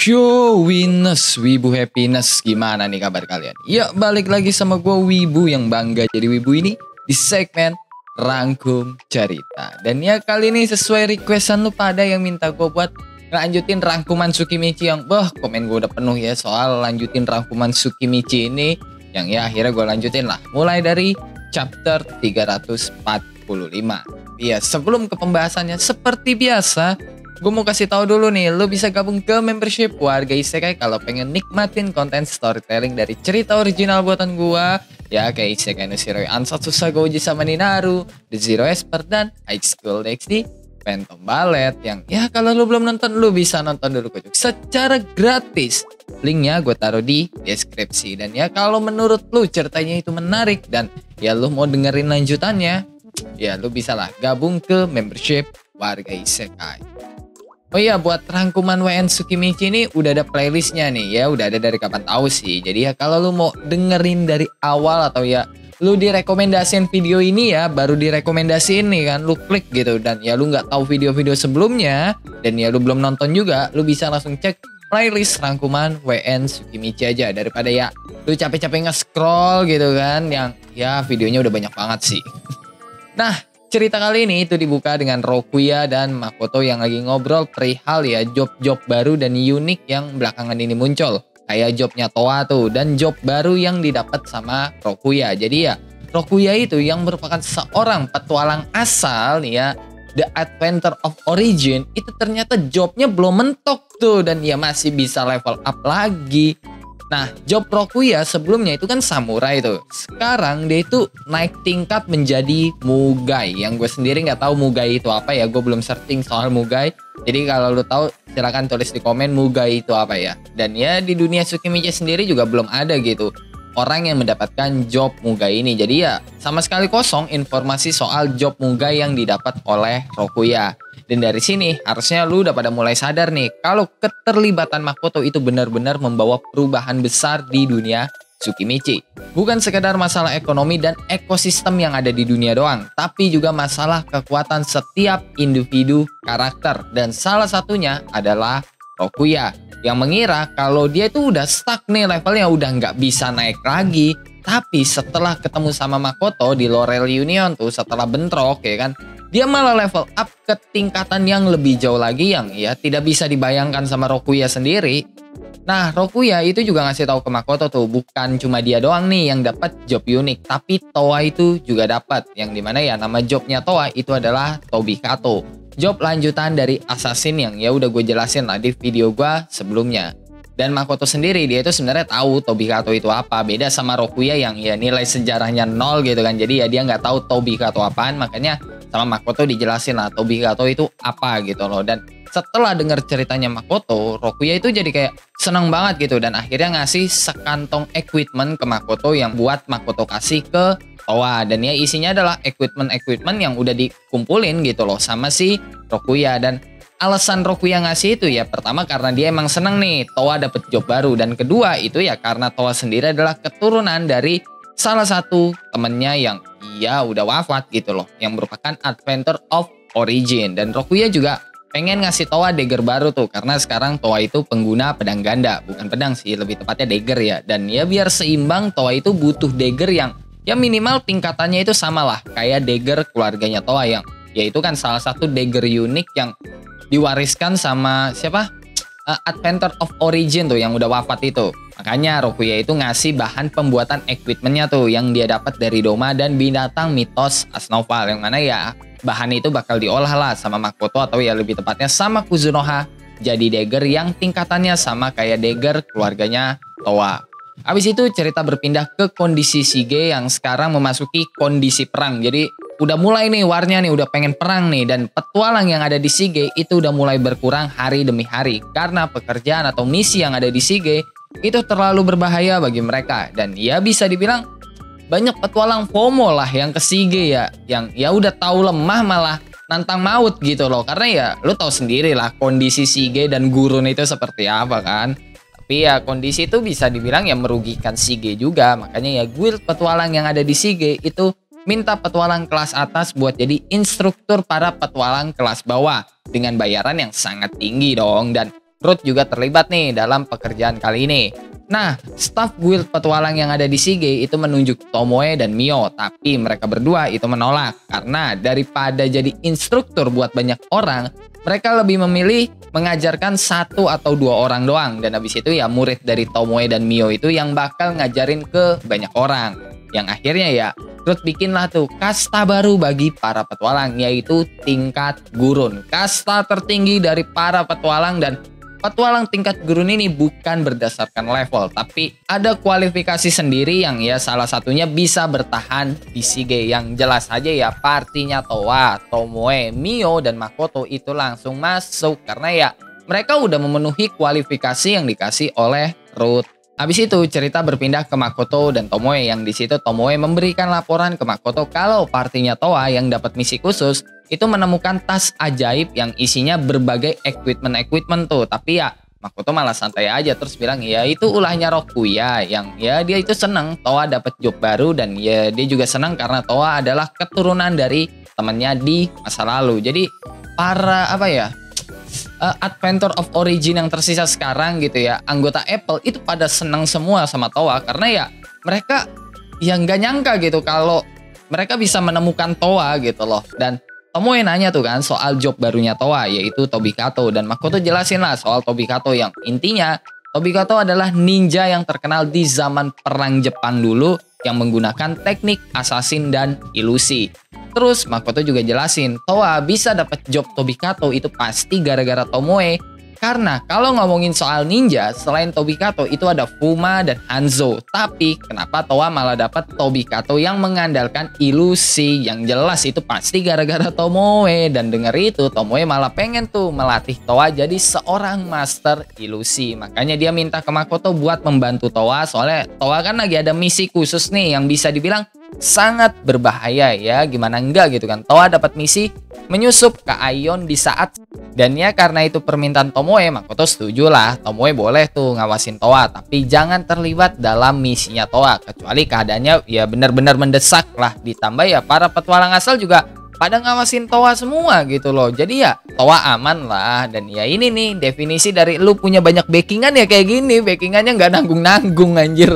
Yo, Winners, Wibu Happiness, gimana nih kabar kalian? Ya, balik lagi sama gue Wibu yang bangga jadi Wibu ini di segmen Rangkum Cerita. Dan ya kali ini sesuai requestan lu pada yang minta gue buat lanjutin rangkuman Tsukimichi yang komen gue udah penuh ya soal lanjutin rangkuman Tsukimichi ini. Yang ya akhirnya gue lanjutin lah, mulai dari chapter 345. Ya, sebelum ke pembahasannya seperti biasa, gue mau kasih tahu dulu nih, lo bisa gabung ke membership Warga Isekai kalau pengen nikmatin konten storytelling dari cerita original buatan gue. Ya kayak Isekai no Shiroi Ansatsu Sagoji sama Ninaru, The Zero Expert, dan High School DxD, Phantom Ballet. Yang ya kalau lo belum nonton, lo bisa nonton dulu kocok secara gratis. Linknya gue taruh di deskripsi. Dan ya kalau menurut lo ceritanya itu menarik dan ya lo mau dengerin lanjutannya, ya lo bisa lah gabung ke membership Warga Isekai. Oh iya, buat rangkuman WN Tsukimichi ini udah ada playlistnya nih ya, udah ada dari kapan tahu sih. Jadi ya kalau lu mau dengerin dari awal atau ya lu direkomendasiin video ini ya, baru direkomendasiin nih kan, lu klik gitu. Dan ya lu nggak tahu video-video sebelumnya dan ya lu belum nonton juga, lu bisa langsung cek playlist rangkuman WN Tsukimichi aja daripada ya lu capek-capek nge-scroll gitu kan, yang ya videonya udah banyak banget sih. Nah, cerita kali ini itu dibuka dengan Rokuya dan Makoto yang lagi ngobrol perihal ya job-job baru dan unik yang belakangan ini muncul. Kayak jobnya Towa tuh dan job baru yang didapat sama Rokuya. Jadi ya Rokuya itu yang merupakan seorang petualang asal nih ya, The Adventure of Origin, itu ternyata jobnya belum mentok tuh dan ya masih bisa level up lagi. Nah, job Rokuya sebelumnya itu kan samurai tuh. Sekarang dia itu naik tingkat menjadi Mugai. Yang gue sendiri nggak tahu Mugai itu apa ya. Gue belum searching soal Mugai. Jadi kalau lu tahu silakan tulis di komen Mugai itu apa ya. Dan ya di dunia Tsukimichi sendiri juga belum ada gitu orang yang mendapatkan job Mugai ini. Jadi ya sama sekali kosong informasi soal job Mugai yang didapat oleh Rokuya. Dan dari sini harusnya lu udah pada mulai sadar nih kalau keterlibatan Makoto itu benar-benar membawa perubahan besar di dunia Tsukimichi. Bukan sekedar masalah ekonomi dan ekosistem yang ada di dunia doang, tapi juga masalah kekuatan setiap individu karakter. Dan salah satunya adalah Rokuya yang mengira kalau dia itu udah stuck nih levelnya, udah nggak bisa naik lagi. Tapi setelah ketemu sama Makoto di Laurel Union tuh, setelah bentrok ya kan, dia malah level up ke tingkatan yang lebih jauh lagi yang ya tidak bisa dibayangkan sama Rokuya sendiri. Nah, Rokuya itu juga ngasih tahu ke Makoto tuh, bukan cuma dia doang nih yang dapat job unik, tapi Towa itu juga dapat. Yang dimana ya nama jobnya Towa itu adalah Tobikato. Job lanjutan dari assassin yang ya udah gue jelasin lah di video gue sebelumnya. Dan Makoto sendiri dia itu sebenarnya tahu Tobikato itu apa. Beda sama Rokuya yang ya nilai sejarahnya 0 gitu kan. Jadi ya dia nggak tahu Tobikato apaan, makanya sama Makoto dijelasin lah Tobikato itu apa gitu loh. Dan setelah dengar ceritanya Makoto, Rokuya itu jadi kayak seneng banget gitu. Dan akhirnya ngasih sekantong equipment ke Makoto yang buat Makoto kasih ke Towa. Dan ya isinya adalah equipment yang udah dikumpulin gitu loh sama si Rokuya. Dan alasan Rokuya ngasih itu ya pertama karena dia emang seneng nih Towa dapet job baru. Dan kedua itu ya karena Towa sendiri adalah keturunan dari salah satu temennya yang ya udah wafat gitu loh, yang merupakan Adventure of Origin. Dan Rokuya juga pengen ngasih Towa dagger baru tuh karena sekarang Towa itu pengguna pedang ganda, bukan pedang sih, lebih tepatnya dagger ya. Dan ya biar seimbang Towa itu butuh dagger yang ya minimal tingkatannya itu sama lah kayak dagger keluarganya Towa yang yaitu kan salah satu dagger unik yang diwariskan sama siapa? Adventure of Origin tuh yang udah wafat itu. Makanya Rokuya itu ngasih bahan pembuatan equipmentnya tuh yang dia dapat dari Doma dan binatang mitos Asnoval, yang mana ya bahan itu bakal diolah lah sama Makoto atau ya lebih tepatnya sama Kuzunoha jadi dagger yang tingkatannya sama kayak dagger keluarganya Towa. Habis itu cerita berpindah ke kondisi Shige yang sekarang memasuki kondisi perang. Jadi udah mulai nih warnya nih, udah pengen perang nih. Dan petualang yang ada di Shige itu udah mulai berkurang hari demi hari. Karena pekerjaan atau misi yang ada di Shige itu terlalu berbahaya bagi mereka. Dan ya bisa dibilang banyak petualang FOMO lah yang ke Shige ya. Yang ya udah tahu lemah malah nantang maut gitu loh. Karena ya lu tahu sendiri lah kondisi Shige dan Gurun itu seperti apa kan. Tapi ya kondisi itu bisa dibilang ya merugikan Shige juga. Makanya ya guild petualang yang ada di Shige itu minta petualang kelas atas buat jadi instruktur para petualang kelas bawah dengan bayaran yang sangat tinggi dong. Dan Root juga terlibat nih dalam pekerjaan kali ini. Nah, staf guild petualang yang ada di Shige itu menunjuk Tomoe dan Mio, tapi mereka berdua itu menolak karena daripada jadi instruktur buat banyak orang, mereka lebih memilih mengajarkan 1 atau 2 orang doang, dan habis itu ya murid dari Tomoe dan Mio itu yang bakal ngajarin ke banyak orang. Yang akhirnya ya Root bikinlah tuh kasta baru bagi para petualang, yaitu tingkat gurun. Kasta tertinggi dari para petualang, dan petualang tingkat gurun ini bukan berdasarkan level, tapi ada kualifikasi sendiri yang ya salah satunya bisa bertahan di Shige. Yang jelas aja ya partinya Towa, Tomoe, Mio, dan Makoto itu langsung masuk karena ya mereka udah memenuhi kualifikasi yang dikasih oleh Root. Habis itu cerita berpindah ke Makoto dan Tomoe, yang di situ Tomoe memberikan laporan ke Makoto kalau partinya Towa yang dapat misi khusus itu menemukan tas ajaib yang isinya berbagai equipment tuh. Tapi ya Makoto malah santai aja terus bilang ya itu ulahnya Rokuya, yang ya dia itu seneng Towa dapat job baru, dan ya dia juga senang karena Towa adalah keturunan dari temannya di masa lalu. Jadi para Adventure of Origin yang tersisa sekarang gitu ya, anggota Apple itu pada senang semua sama Towa karena ya mereka yang nggak nyangka gitu kalau mereka bisa menemukan Towa gitu loh. Dan Tomoe nanya tuh kan soal job barunya Towa, yaitu Tobikato, dan Makoto jelasin lah soal Tobikato, yang intinya Tobikato adalah ninja yang terkenal di zaman perang Jepang dulu yang menggunakan teknik assassin dan ilusi. Terus Makoto juga jelasin Towa bisa dapat job Tobikato itu pasti gara-gara Tomoe. Karena kalau ngomongin soal ninja, selain Tobikato itu ada Fuma dan Hanzo. Tapi kenapa Towa malah dapat Tobikato yang mengandalkan ilusi? Yang jelas itu pasti gara-gara Tomoe. Dan denger itu Tomoe malah pengen tuh melatih Towa jadi seorang master ilusi. Makanya dia minta ke Makoto buat membantu Towa. Soalnya Towa kan lagi ada misi khusus nih yang bisa dibilang sangat berbahaya ya. Gimana enggak gitu kan. Towa dapat misi menyusup ke Aion di saat, dan ya karena itu permintaan Tomoe, Makoto setuju lah Tomoe boleh tuh ngawasin Towa, tapi jangan terlibat dalam misinya Towa kecuali keadaannya ya benar-benar mendesak lah. Ditambah ya para petualang asal juga pada ngawasin Towa semua gitu loh, jadi ya Towa aman lah. Dan ya ini nih definisi dari lu punya banyak backingan ya kayak gini, backingannya nggak nanggung-nanggung anjir.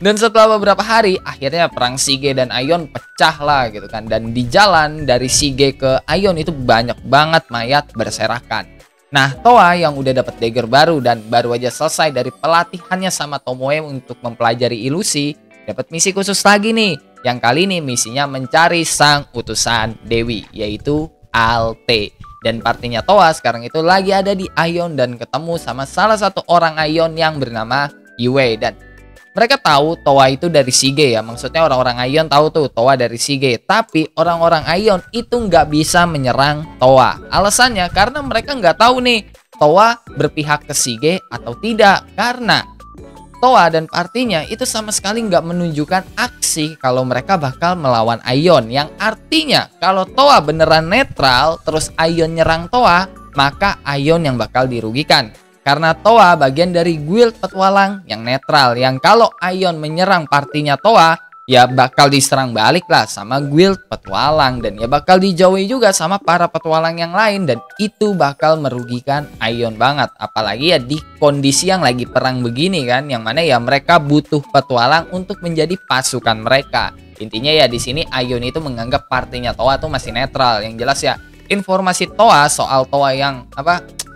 Dan setelah beberapa hari, akhirnya perang Shige dan Aion pecah lah gitu kan. Dan di jalan dari Shige ke Aion itu banyak banget mayat berserakan. Nah, Towa yang udah dapat dagger baru dan baru aja selesai dari pelatihannya sama Tomoe untuk mempelajari ilusi, dapat misi khusus lagi nih. Yang kali ini misinya mencari sang utusan Dewi, yaitu Alte. Dan partinya Towa sekarang itu lagi ada di Aion dan ketemu sama salah satu orang Aion yang bernama Yue. Dan mereka tahu Towa itu dari Shige ya, maksudnya orang-orang Aion tahu tuh Towa dari Shige. Tapi orang-orang Aion itu nggak bisa menyerang Towa. Alasannya karena mereka nggak tahu nih Towa berpihak ke Shige atau tidak. Karena Towa dan partinya itu sama sekali nggak menunjukkan aksi kalau mereka bakal melawan Aion. Yang artinya kalau Towa beneran netral terus Aion nyerang Towa, maka Aion yang bakal dirugikan. Karena Towa bagian dari guild petualang yang netral, yang kalau Aion menyerang partinya Towa ya bakal diserang balik lah sama guild petualang, dan ya bakal dijauhi juga sama para petualang yang lain, dan itu bakal merugikan Aion banget. Apalagi ya di kondisi yang lagi perang begini kan, yang mana ya mereka butuh petualang untuk menjadi pasukan mereka. Intinya ya di sini Aion itu menganggap partinya Towa tuh masih netral. Yang jelas ya informasi Towa soal Towa yang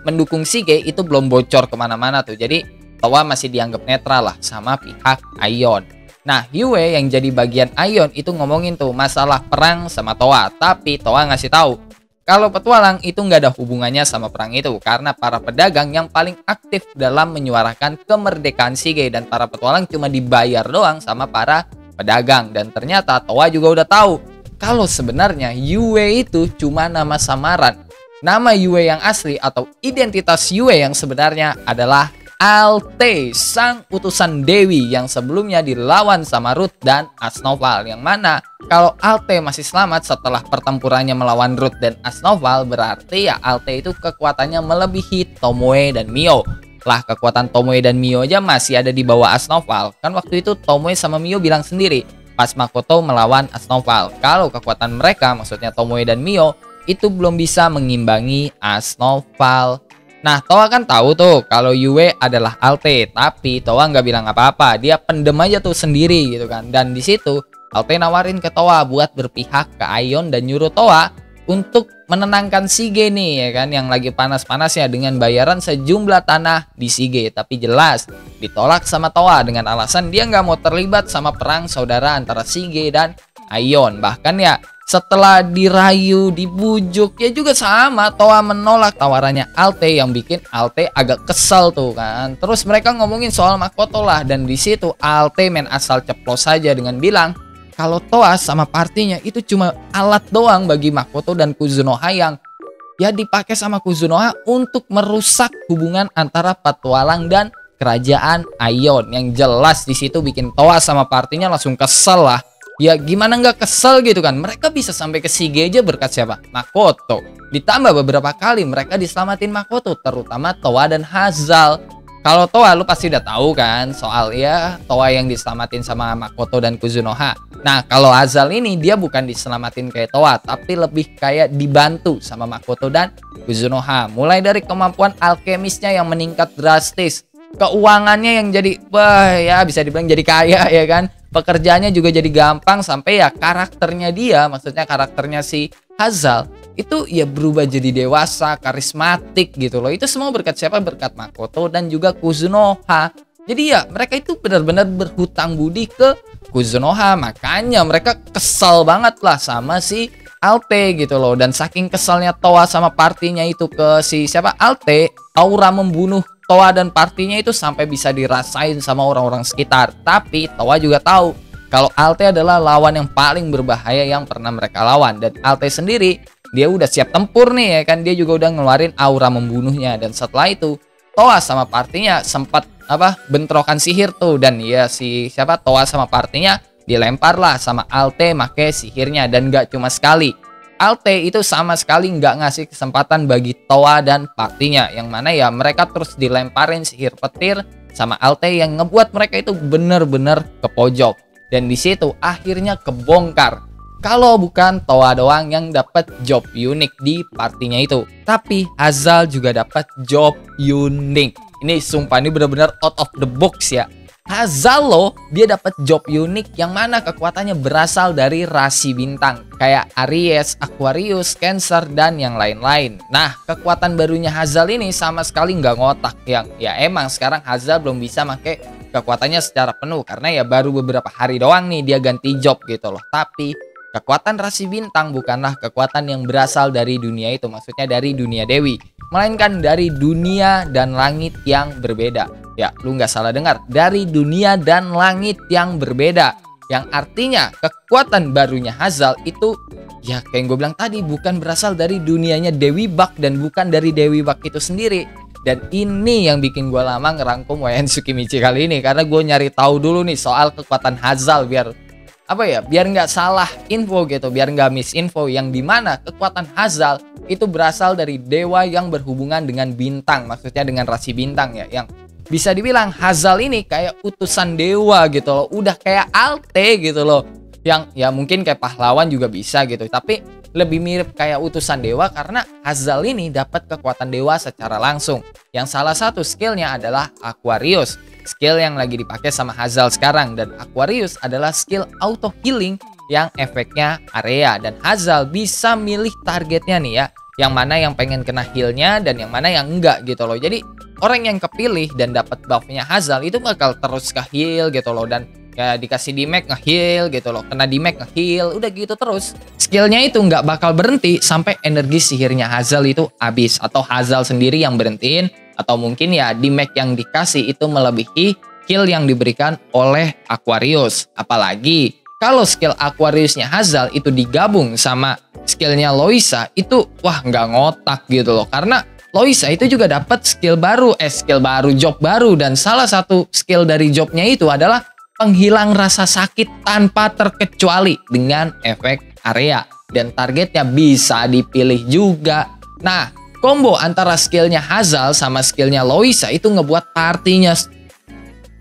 mendukung Shige itu belum bocor kemana-mana tuh. Jadi Towa masih dianggap netral lah sama pihak Aion. Nah, Yue yang jadi bagian Aion itu ngomongin tuh masalah perang sama Towa. Tapi Towa ngasih tahu kalau petualang itu nggak ada hubungannya sama perang itu, karena para pedagang yang paling aktif dalam menyuarakan kemerdekaan Shige, dan para petualang cuma dibayar doang sama para pedagang. Dan ternyata Towa juga udah tahu kalau sebenarnya Yue itu cuma nama samaran. Nama Yue yang asli atau identitas Yue yang sebenarnya adalah Alte, sang utusan Dewi yang sebelumnya dilawan sama Root dan Asnoval. Yang mana kalau Alte masih selamat setelah pertempurannya melawan Root dan Asnoval, berarti ya Alte itu kekuatannya melebihi Tomoe dan Mio. Lah kekuatan Tomoe dan Mio aja masih ada di bawah Asnoval. Kan waktu itu Tomoe sama Mio bilang sendiri pas Makoto melawan Asnoval kalau kekuatan mereka, maksudnya Tomoe dan Mio, itu belum bisa mengimbangi Asnoval. Nah, Towa kan tahu tuh kalau Yue adalah Alte, tapi Towa nggak bilang apa-apa. Dia pendem aja tuh sendiri gitu kan. Dan di situ Alte nawarin ke Towa buat berpihak ke Aion dan nyuruh Towa untuk menenangkan Shige nih ya kan, yang lagi panas-panasnya dengan bayaran sejumlah tanah di Shige. Tapi jelas ditolak sama Towa dengan alasan dia nggak mau terlibat sama perang saudara antara Shige dan Aion. Bahkan ya setelah dirayu, dibujuk, ya juga sama Towa menolak tawarannya Alte, yang bikin Alte agak kesal tuh kan. Terus mereka ngomongin soal Makoto lah, dan di situ Alte main asal ceplos saja dengan bilang kalau Towa sama partinya itu cuma alat doang bagi Makoto dan Kuzunoha yang ya dipakai sama Kuzunoha untuk merusak hubungan antara petualang dan kerajaan Aion. Yang jelas di situ bikin Towa sama partinya langsung kesel lah. Ya gimana nggak kesel gitu kan. Mereka bisa sampai ke Shige aja berkat siapa? Makoto. Ditambah beberapa kali mereka diselamatin Makoto, terutama Towa dan Hazal. Kalau Towa lu pasti udah tahu kan soal ya Towa yang diselamatin sama Makoto dan Kuzunoha. Nah kalau Hazal ini dia bukan diselamatin kayak Towa, tapi lebih kayak dibantu sama Makoto dan Kuzunoha. Mulai dari kemampuan alkemisnya yang meningkat drastis, keuangannya yang jadi wah ya bisa dibilang jadi kaya ya kan. Pekerjaannya juga jadi gampang, sampai ya karakternya dia, maksudnya karakternya si Hazal itu ya berubah jadi dewasa, karismatik gitu loh. Itu semua berkat siapa? Berkat Makoto dan juga Kuzunoha. Jadi ya mereka itu benar-benar berhutang budi ke Kuzunoha. Makanya mereka kesal banget lah sama si Alte gitu loh. Dan saking kesalnya Towa sama partinya itu ke si siapa? Alte, aura membunuh Towa dan partinya itu sampai bisa dirasain sama orang-orang sekitar. Tapi Towa juga tahu kalau Alte adalah lawan yang paling berbahaya yang pernah mereka lawan. Dan Alte sendiri dia udah siap tempur nih ya kan. Dia juga udah ngeluarin aura membunuhnya. Dan setelah itu Towa sama partinya sempat bentrokan sihir tuh. Dan ya si siapa Towa sama partinya dilempar lah sama Alte make sihirnya. Dan gak cuma sekali, Alte itu sama sekali nggak ngasih kesempatan bagi Towa dan partinya, yang mana ya mereka terus dilemparin sihir petir sama Alte yang ngebuat mereka itu bener-bener ke pojok. Dan di situ akhirnya kebongkar kalau bukan Towa doang yang dapat job unik di partinya itu, tapi Hazal juga dapat job unik. Ini sumpah ini bener-bener out of the box ya. Hazal loh, dia dapat job unik yang mana kekuatannya berasal dari rasi bintang kayak Aries, Aquarius, Cancer, dan yang lain-lain. Nah, kekuatan barunya Hazal ini sama sekali nggak ngotak, yang ya emang sekarang Hazal belum bisa pakai kekuatannya secara penuh karena ya baru beberapa hari doang nih dia ganti job gitu loh. Tapi kekuatan rasi bintang bukanlah kekuatan yang berasal dari dunia itu, maksudnya dari dunia dewi, melainkan dari dunia dan langit yang berbeda. Ya, lu nggak salah dengar, dari dunia dan langit yang berbeda. Yang artinya kekuatan barunya Hazal itu ya kayak yang gue bilang tadi, bukan berasal dari dunianya Dewi Bak dan bukan dari Dewi Bak itu sendiri. Dan ini yang bikin gue lama ngerangkum Wayan Tsukimichi kali ini, karena gue nyari tahu dulu nih soal kekuatan Hazal biar biar nggak salah info gitu, biar nggak misinfo, yang dimana kekuatan Hazal itu berasal dari dewa yang berhubungan dengan bintang, maksudnya dengan rasi bintang ya, yang bisa dibilang Hazal ini kayak utusan dewa gitu loh, udah kayak Alte gitu loh, yang ya mungkin kayak pahlawan juga bisa gitu, tapi lebih mirip kayak utusan dewa karena Hazal ini dapat kekuatan dewa secara langsung, yang salah satu skillnya adalah Aquarius, skill yang lagi dipakai sama Hazal sekarang. Dan Aquarius adalah skill auto healing yang efeknya area, dan Hazal bisa milih targetnya nih ya, yang mana yang pengen kena healnya dan yang mana yang enggak gitu loh. Jadi orang yang kepilih dan dapat buffnya Hazal itu bakal terus ke-heal gitu loh, dan ya dikasih damage nge-heal gitu loh, kena damage nge-heal, udah gitu terus. Skillnya itu nggak bakal berhenti sampai energi sihirnya Hazal itu habis, atau Hazal sendiri yang berhentiin, atau mungkin ya damage yang dikasih itu melebihi skill yang diberikan oleh Aquarius. Apalagi kalau skill Aquariusnya Hazal itu digabung sama skillnya Loisa, itu wah nggak ngotak gitu loh, karena Loisa itu juga dapat skill baru, job baru, dan salah satu skill dari jobnya itu adalah penghilang rasa sakit tanpa terkecuali dengan efek area, dan targetnya bisa dipilih juga. Nah, combo antara skillnya Hazal sama skillnya Loisa itu ngebuat partinya.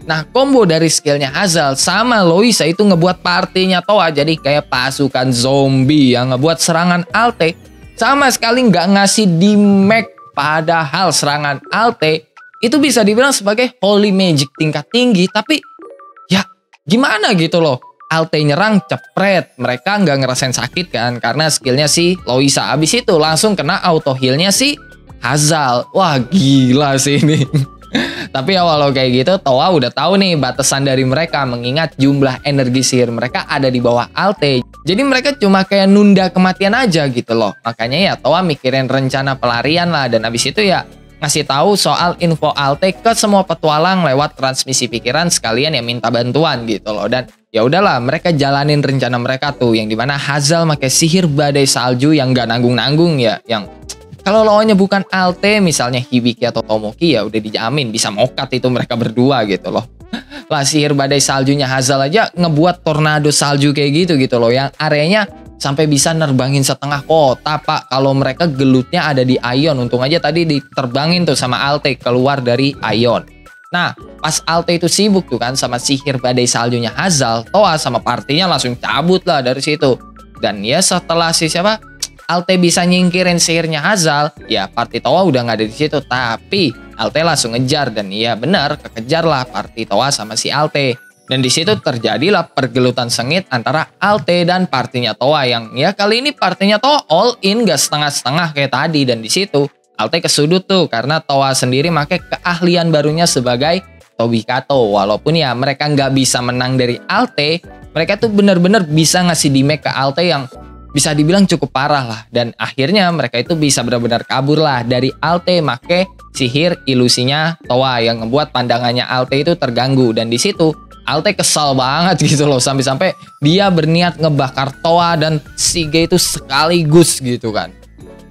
Nah, combo dari skillnya Hazal sama Loisa itu ngebuat partinya Towa jadi kayak pasukan zombie yang ngebuat serangan Alte sama sekali nggak ngasih damage Padahal serangan Alte itu bisa dibilang sebagai holy magic tingkat tinggi. Tapi ya gimana gitu loh. Alte nyerang cepret. Mereka nggak ngerasain sakit kan. Karena skillnya si Loisa. Abis itu langsung kena auto healnya si Hazal. Wah gila sih ini. Tapi ya walau kayak gitu, Toa udah tahu nih batasan dari mereka mengingat jumlah energi sihir mereka ada di bawah Alte. Jadi mereka cuma kayak nunda kematian aja gitu loh. Makanya ya Toa mikirin rencana pelarian lah, dan abis itu ya ngasih tahu soal info Alte ke semua petualang lewat transmisi pikiran, sekalian ya minta bantuan gitu loh. Dan ya udahlah, mereka jalanin rencana mereka tuh yang dimana Hazal pakai sihir badai salju yang gak nanggung-nanggung ya, yang kalau lawannya bukan Alte, misalnya Hibiki atau Tomoki, ya udah dijamin bisa mokat itu mereka berdua gitu loh. Lah sihir badai saljunya Hazal aja ngebuat tornado salju kayak gitu loh, yang areanya sampai bisa nerbangin setengah kota pak. Kalau mereka gelutnya ada di Aion, untung aja tadi diterbangin tuh sama Alte keluar dari Aion. Nah pas Alte itu sibuk tuh kan sama sihir badai saljunya Hazal, Toa sama partinya langsung cabut lah dari situ. Dan ya setelah siapa Alte bisa nyingkirin sihirnya Hazal, ya party Toa udah nggak ada di situ. Tapi Alte langsung ngejar, dan iya benar kekejar lah party Toa sama si Alte. Dan di situ terjadilah pergelutan sengit antara Alte dan partinya Toa, yang ya kali ini partinya Toa all in, gak setengah-setengah kayak tadi. Dan di situ Alte kesudut tuh karena Toa sendiri pakai keahlian barunya sebagai Tobikato. Walaupun ya mereka nggak bisa menang dari Alte, mereka tuh bener-bener bisa ngasih damage ke Alte yang bisa dibilang cukup parah lah. Dan akhirnya mereka itu bisa benar-benar kabur lah dari Alte make sihir ilusinya Toa yang ngebuat pandangannya Alte itu terganggu. Dan di situ Alte kesal banget gitu loh, sampai-sampai dia berniat ngebakar Toa dan Shige itu sekaligus gitu kan.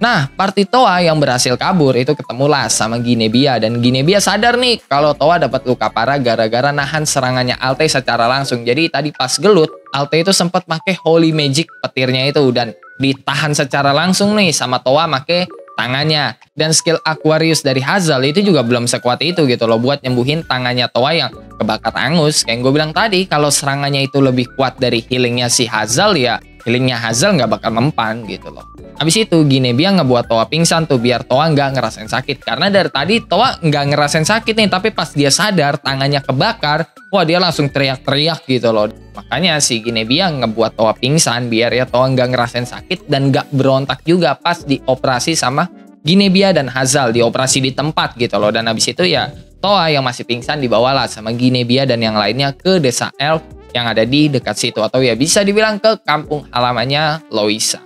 Nah, party Toa yang berhasil kabur itu ketemulah sama Ginebia, dan Ginebia sadar nih kalau Toa dapat luka parah gara-gara nahan serangannya Alte secara langsung. Jadi tadi pas gelut, Alte itu sempat pakai Holy Magic petirnya itu dan ditahan secara langsung nih sama Toa pakai tangannya. Dan skill Aquarius dari Hazal itu juga belum sekuat itu gitu loh buat nyembuhin tangannya Toa yang kebakar angus. Kayak gue bilang tadi, kalau serangannya itu lebih kuat dari healingnya si Hazal, ya healingnya Hazal nggak bakal mempan gitu loh. Habis itu Ginebia ngebuat Toa pingsan tuh biar Toa nggak ngerasain sakit. Karena dari tadi Toa nggak ngerasain sakit nih, tapi pas dia sadar tangannya kebakar, wah dia langsung teriak-teriak gitu loh. Makanya si Ginebia ngebuat Toa pingsan biar ya Toa nggak ngerasain sakit dan nggak berontak juga pas dioperasi sama Ginebia dan Hazal, dioperasi di tempat gitu loh. Dan habis itu ya Toa yang masih pingsan dibawalah sama Ginebia dan yang lainnya ke desa Elf yang ada di dekat situ, atau ya bisa dibilang ke kampung halamannya Loisa.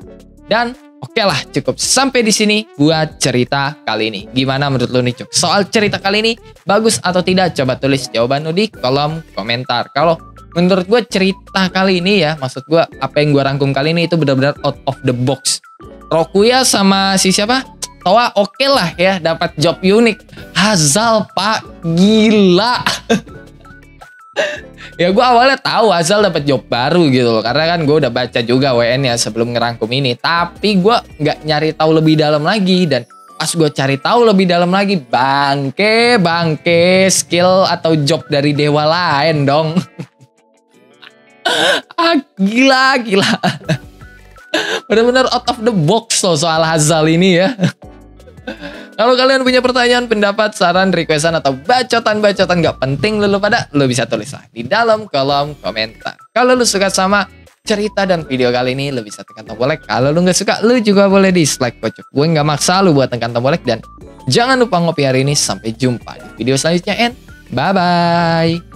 Dan oke lah, cukup sampai di sini buat cerita kali ini. Gimana menurut lu nih Cuk? Soal cerita kali ini bagus atau tidak? Coba tulis jawaban lu di kolom komentar. Kalau menurut gue cerita kali ini ya, maksud gue apa yang gue rangkum kali ini itu benar-benar out of the box. Rokuya sama si siapa? Toa oke lah ya, dapat job unik. Hazal pak, gila. Ya gue awalnya tahu Hazal dapat job baru gitu loh, karena kan gue udah baca juga WN ya sebelum ngerangkum ini. Tapi gue nggak nyari tahu lebih dalam lagi, dan pas gue cari tahu lebih dalam lagi, bangke skill atau job dari dewa lain dong. Gila. Bener-bener out of the box loh soal Hazal ini ya. Kalau kalian punya pertanyaan, pendapat, saran, requestan, atau bacotan-bacotan gak penting lu pada, lu bisa tulis lah di dalam kolom komentar. Kalau lu suka sama cerita dan video kali ini, lu bisa tekan tombol like. Kalau lu gak suka, lu juga boleh dislike kocok. Gue gak maksa lu buat tekan tombol like. Dan jangan lupa ngopi hari ini. Sampai jumpa di video selanjutnya, and bye-bye.